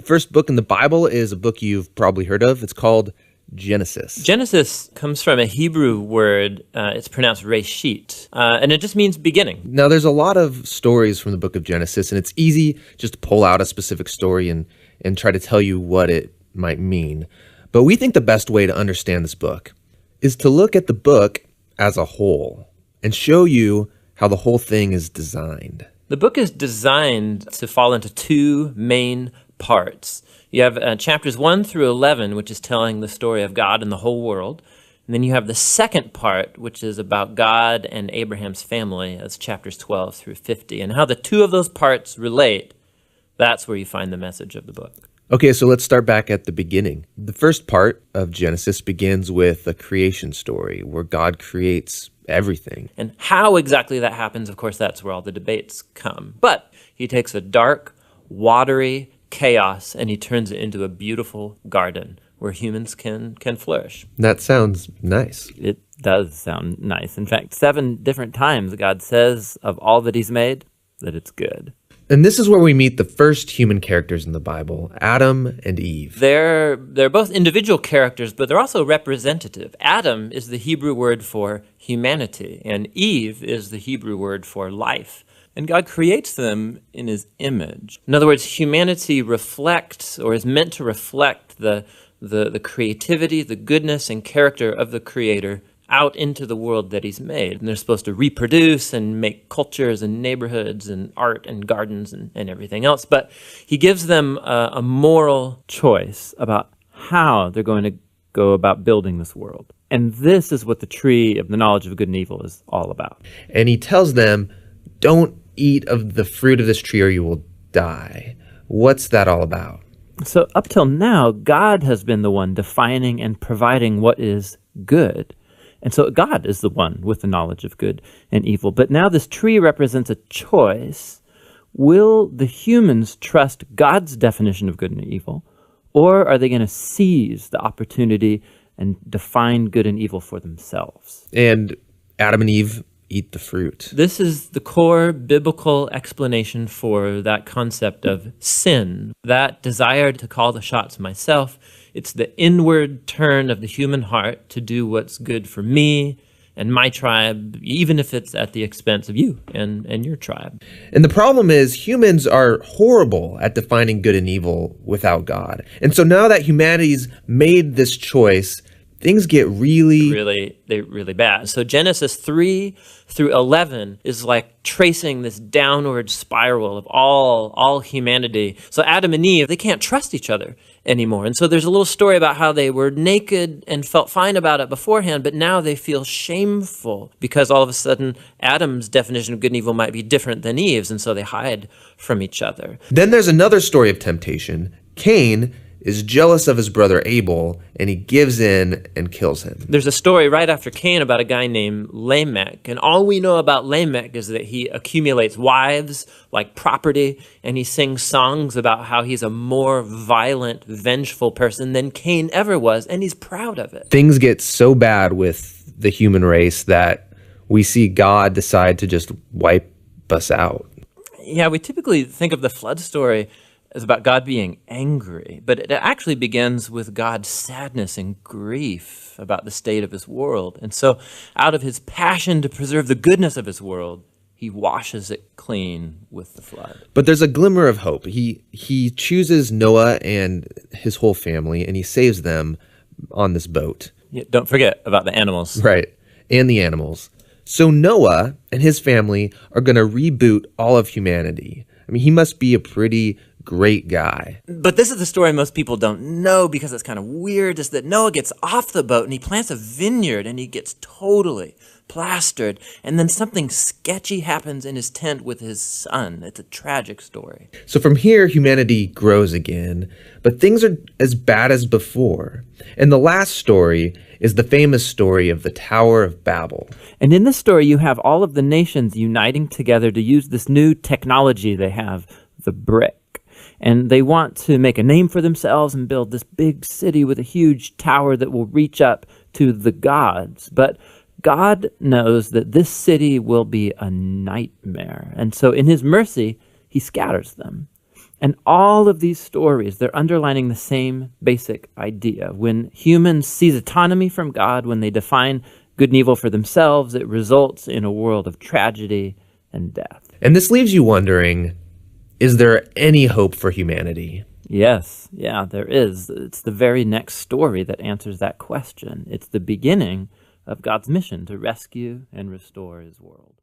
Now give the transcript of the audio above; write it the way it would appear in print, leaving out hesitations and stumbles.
first book in the Bible is a book you've probably heard of. It's called Genesis. Genesis comes from a Hebrew word. It's pronounced reshit, and it just means beginning. Now, there's a lot of stories from the book of Genesis, and it's easy just to pull out a specific story and try to tell you what it might mean. But we think the best way to understand this book is to look at the book as a whole and show you how the whole thing is designed. The book is designed to fall into two main parts. You have chapters 1 through 11, which is telling the story of God and the whole world. And then you have the second part, which is about God and Abraham's family, as chapters 12 through 50. And how the two of those parts relate, that's where you find the message of the book. Okay, so let's start back at the beginning. The first part of Genesis begins with a creation story where God creates everything. And how exactly that happens, of course, that's where all the debates come. But he takes a dark, watery chaos and he turns it into a beautiful garden where humans can flourish. That sounds nice. It does sound nice. In fact, 7 different times God says of all that he's made that it's good. And this is where we meet the first human characters in the Bible, Adam and Eve. They're both individual characters, but they're also representative. Adam is the Hebrew word for humanity, and Eve is the Hebrew word for life. And God creates them in his image. In other words, humanity reflects, or is meant to reflect, the creativity, the goodness, and character of the Creator out into the world that he's made. And they're supposed to reproduce and make cultures and neighborhoods and art and gardens and everything else. But he gives them a moral choice about how they're going to go about building this world. And this is what the tree of the knowledge of good and evil is all about. And he tells them, don't eat of the fruit of this tree or you will die. What's that all about? So up till now, God has been the one defining and providing what is good. And so God is the one with the knowledge of good and evil. But now this tree represents a choice. Will the humans trust God's definition of good and evil, or are they going to seize the opportunity and define good and evil for themselves? And Adam and Eve eat the fruit. This is the core biblical explanation for that concept of sin, that desire to call the shots myself. It's the inward turn of the human heart to do what's good for me and my tribe, even if it's at the expense of you and your tribe. And the problem is humans are horrible at defining good and evil without God. And so now that humanity's made this choice, things get really bad. So Genesis 3 through 11 is like tracing this downward spiral of all humanity. So Adam and Eve, they can't trust each other anymore. And so there's a little story about how they were naked and felt fine about it beforehand, but now they feel shameful because all of a sudden Adam's definition of good and evil might be different than Eve's, and so they hide from each other. Then there's another story of temptation. Cain is jealous of his brother Abel, and he gives in and kills him. There's a story right after Cain about a guy named Lamech, and all we know about Lamech is that he accumulates wives like property, and he sings songs about how he's a more violent, vengeful person than Cain ever was, and he's proud of it. Things get so bad with the human race that we see God decide to just wipe us out. Yeah, we typically think of the flood story is about God being angry, but it actually begins with God's sadness and grief about the state of his world. And so out of his passion to preserve the goodness of his world, he washes it clean with the flood. But there's a glimmer of hope. He chooses Noah and his whole family, and he saves them on this boat. Yeah, don't forget about the animals. Right, and the animals. So Noah and his family are going to reboot all of humanity. I mean, he must be a pretty great guy. But this is the story most people don't know because it's kind of weird, is that Noah gets off the boat and he plants a vineyard and he gets totally plastered. And then something sketchy happens in his tent with his son. It's a tragic story. So from here, humanity grows again, but things are as bad as before. And the last story is the famous story of the Tower of Babel. And in this story, you have all of the nations uniting together to use this new technology they have, the brick. And they want to make a name for themselves and build this big city with a huge tower that will reach up to the gods. But God knows that this city will be a nightmare. And so in his mercy, he scatters them. And all of these stories, they're underlining the same basic idea. When humans seize autonomy from God, when they define good and evil for themselves, it results in a world of tragedy and death. And this leaves you wondering, is there any hope for humanity? Yes, yeah, there is. It's the very next story that answers that question. It's the beginning of God's mission to rescue and restore his world.